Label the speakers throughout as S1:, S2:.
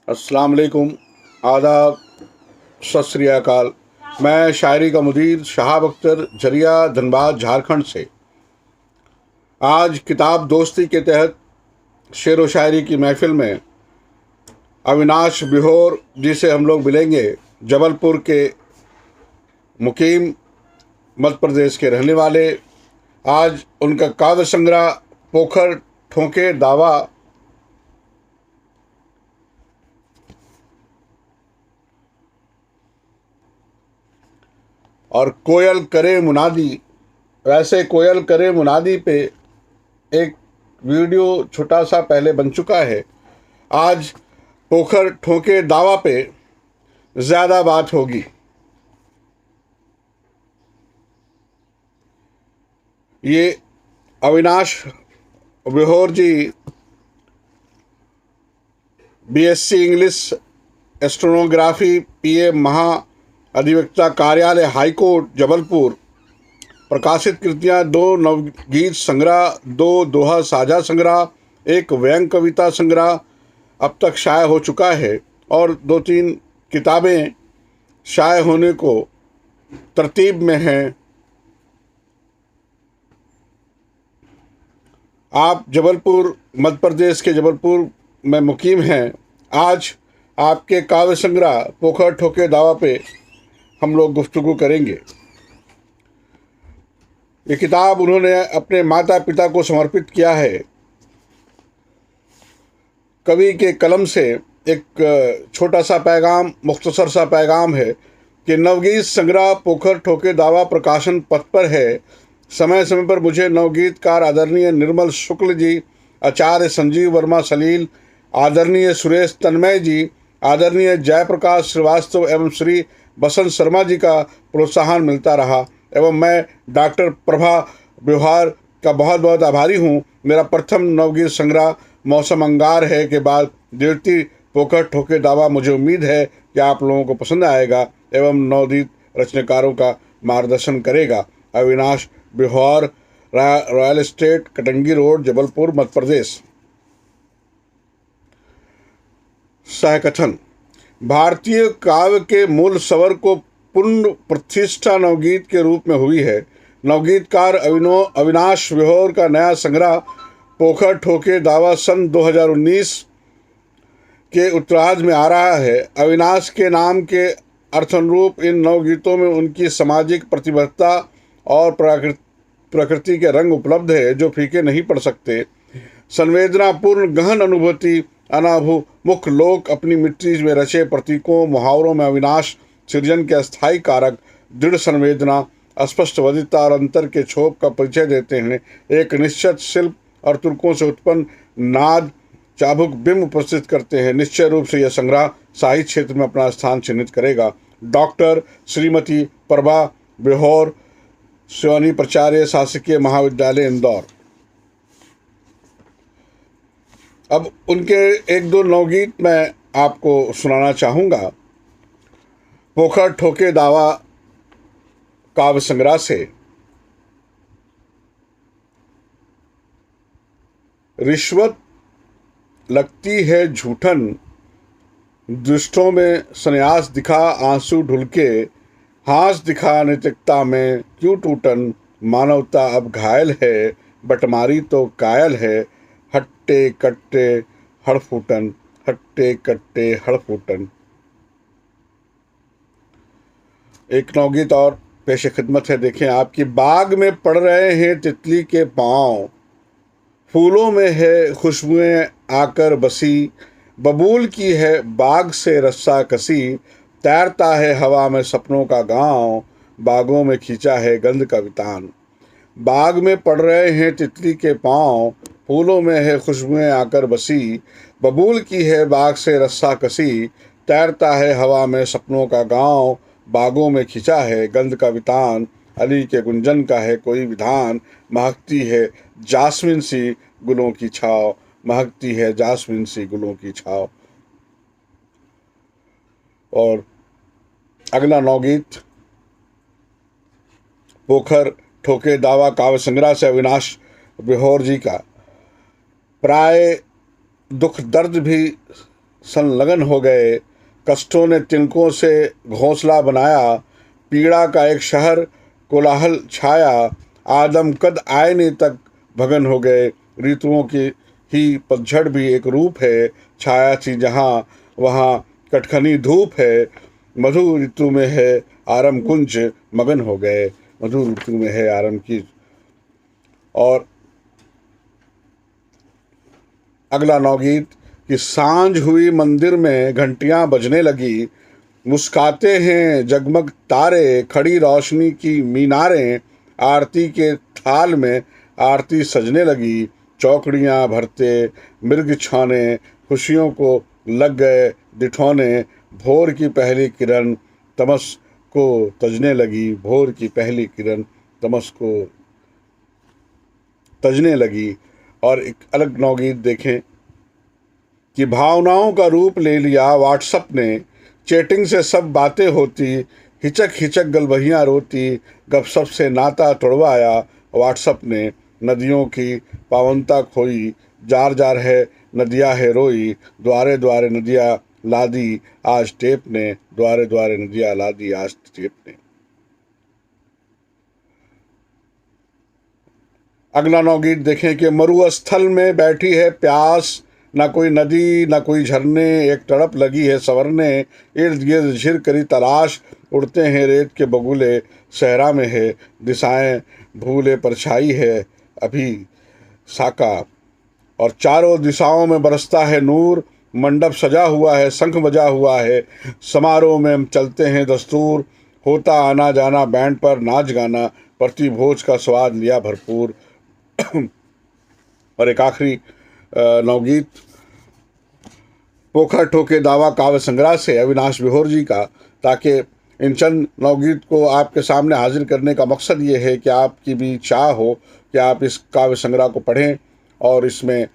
S1: अस्सलाम वालेकुम, आदाब, सत श्री अकाल। मैं शायरी का मुदीर शहाब अख्तर झरिया धनबाद झारखंड से आज किताब दोस्ती के तहत शेर व शायरी की महफिल में अविनाश बिहोर जी से हम लोग मिलेंगे। जबलपुर के मुकीम, मध्य प्रदेश के रहने वाले। आज उनका काव्य संग्रह पोखर ठोके दावा और कोयल करे मुनादी, वैसे कोयल करे मुनादी पे एक वीडियो छोटा सा पहले बन चुका है। आज पोखर ठोके दावा पे ज़्यादा बात होगी। ये अविनाश बिहोर जी बीएससी इंग्लिश स्टेनोग्राफी, पीए महा अधिवक्ता कार्यालय हाईकोर्ट जबलपुर। प्रकाशित कृतियाँ 2 नवगीत संग्रह, 2 दोहा साझा संग्रह, 1 व्यंग कविता संग्रह अब तक शाये हो चुका है और 2-3 किताबें शाये होने को तरतीब में हैं। आप जबलपुर, मध्य प्रदेश के जबलपुर में मुकीम हैं। आज आपके काव्य संग्रह पोखर ठोके दावा पे हम लोग गुफ्तगू करेंगे। ये किताब उन्होंने अपने माता पिता को समर्पित किया है। कवि के कलम से एक छोटा सा पैगाम, मुख्तसर सा पैगाम है कि नवगीत संग्रह पोखर ठोके दावा प्रकाशन पथ पर है। समय समय पर मुझे नवगीतकार आदरणीय निर्मल शुक्ल जी, आचार्य संजीव वर्मा सलील, आदरणीय सुरेश तन्मय जी, आदरणीय जयप्रकाश श्रीवास्तव एवं श्री बसंत शर्मा जी का प्रोत्साहन मिलता रहा एवं मैं डॉक्टर प्रभा व्यवहार का बहुत बहुत आभारी हूँ। मेरा प्रथम नवगीत संग्रह मौसम अंगार है के बाद देवती पोखर ठोके दावा मुझे उम्मीद है कि आप लोगों को पसंद आएगा एवं नवोदित रचनाकारों का मार्गदर्शन करेगा। Avinash Bihor, royal estate, Katangi road, Jabalpur, Madhya Pradesh. सहकथन। भारतीय काव्य के मूल स्वर को पूर्ण प्रतिष्ठा नवगीत के रूप में हुई है। नवगीतकार अविनाश बिहोर का नया संग्रह पोखर ठोके दावा सन 2019 के उत्तरार्ध में आ रहा है। अविनाश के नाम के अर्थानुरूप इन नवगीतों में उनकी सामाजिक प्रतिबद्धता और प्रकृति के रंग उपलब्ध है जो फीके नहीं पड़ सकते। संवेदनापूर्ण गहन अनुभूति, अनाभुमुख लोक अपनी मिट्टी में रचे प्रतीकों मुहावरों में अविनाश सृजन के अस्थायी कारक, दृढ़ संवेदना, अस्पष्ट वदिता और अंतर के क्षोभ का परिचय देते हैं। एक निश्चित शिल्प और तुर्कों से उत्पन्न नाद चाबुक बिंब उपस्थित करते हैं। निश्चय रूप से यह संग्रह साहित्य क्षेत्र में अपना स्थान चिन्हित करेगा। डॉक्टर श्रीमती प्रभा बिहोर, शिवानी प्राचार्य, शासकीय महाविद्यालय इंदौर। अब उनके 1-2 नवगीत मैं आपको सुनाना चाहूँगा पोखर ठोके दावा काव्य संग्रह से। रिश्वत लगती है झूठन, दुष्टों में संन्यास दिखा आंसू ढुलके, हास दिखा नैतिकता में क्यों टूटन, मानवता अब घायल है बटमारी तो कायल है, हट्टे कट्टे हड़फूटन, हट्टे कट्टे हड़फूटन। एक नवगीत और पेश खिदमत है, देखें। आपकी बाग में पड़ रहे हैं तितली के पाँव, फूलों में है खुशबुएं आकर बसी, बबूल की है बाग से रस्सा कसी, तैरता है हवा में सपनों का गांव, बागों में खींचा है गंध का वितान। बाग में पड़ रहे हैं तितली के पाँव, फूलों में है खुशबुएं आकर बसी, बबूल की है बाग से रस्सा कसी, तैरता है हवा में सपनों का गांव, बागों में खिंचा है गंध का वितान। अली के गुंजन का है कोई विधान, महकती है जास्मिन सी गुलों की छाव, महकती है जास्मिन सी गुलों की छाव। और अगला नवगीत पोखर ठोके दावा काव्य संग्रह से अविनाश बिहोर जी का। प्राय दुख दर्द भी संलग्न हो गए। कष्टों ने तिनकों से घोंसला बनाया, पीड़ा का एक शहर कोलाहल छाया। आदम कद आईने तक भगन हो गए। ऋतुओं की ही पतझड़ भी एक रूप है, छाया सी जहाँ वहाँ कटखनी धूप है। मधु ऋतु में है आरम कुंज मगन हो गए। मधु ऋतु में है आरम की। और अगला नवगीत कि सांझ हुई मंदिर में घंटियां बजने लगी, मुस्काते हैं जगमग तारे, खड़ी रोशनी की मीनारें, आरती के थाल में आरती सजने लगी। चौकड़ियां भरते मृग छाने, खुशियों को लग गए दिठौने। भोर की पहली किरण तमस को तजने लगी, भोर की पहली किरण तमस को तजने लगी। और एक अलग नवगीत देखें कि भावनाओं का रूप ले लिया व्हाट्सएप ने, चैटिंग से सब बातें होती, हिचक हिचक गलबहियाँ रोती, गपशप से नाता तोड़वाया व्हाट्सएप ने। नदियों की पावनता खोई, जार जार है नदियाँ है रोई, द्वारे द्वारे नदियाँ लादी आज टेप ने, द्वारे द्वारे नदियाँ लादी आज टेप ने। अगला नवगीत देखें कि मरुस्थल में बैठी है प्यास, ना कोई नदी ना कोई झरने, एक तड़प लगी है संवरने। इर्द गिर्द झिर करी तलाश, उड़ते हैं रेत के बगुले, सहरा में है दिशाएं भूले, परछाई है अभी साका। और चारों दिशाओं में बरसता है नूर, मंडप सजा हुआ है, शंख बजा हुआ है, समारोह में हम चलते हैं दस्तूर, होता आना जाना बैंड पर नाच गाना, प्रतिभोज का स्वाद लिया भरपूर। और एक आखिरी नवगीत पोखर ठोके दावा काव्य संग्रह से अविनाश विहोर जी का, ताकि इन चंद नवगीत को आपके सामने हाजिर करने का मकसद ये है कि आपकी भी चाह हो कि आप इस काव्य संग्रह को पढ़ें और इसमें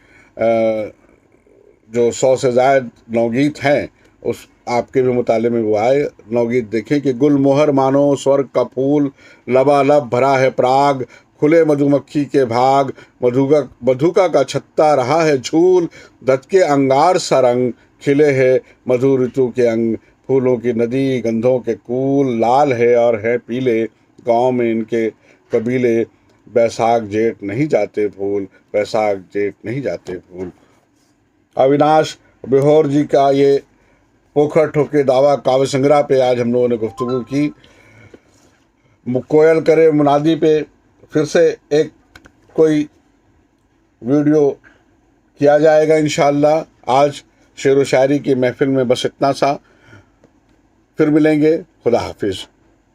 S1: जो 100 से ज़ायद नवगीत हैं उस आपके भी मुताले में वो आए। नवगीत देखें कि गुलमोहर मानो स्वर्ग का फूल, लबालब भरा है पराग, खुले मधुमक्खी के भाग, मधुका का छत्ता रहा है झूल, दत्त के अंगार सा रंग, खिले है मधु ऋतु के अंग, फूलों की नदी गंधों के कूल, लाल है और है पीले, गांव में इनके कबीले, बैसाख जेठ नहीं जाते भूल, बैसाख जेठ नहीं जाते भूल। अविनाश विहोर जी का ये पोखर ठोके दावा काव्य संग्रह पे आज हम लोगों ने गुफ्तगू की। कोयल करे मुनादी पे फिर से एक कोई वीडियो किया जाएगा इंशाअल्लाह। आज शेर व शायरी की महफिल में बस इतना सा, फिर मिलेंगे। खुदा हाफिज़।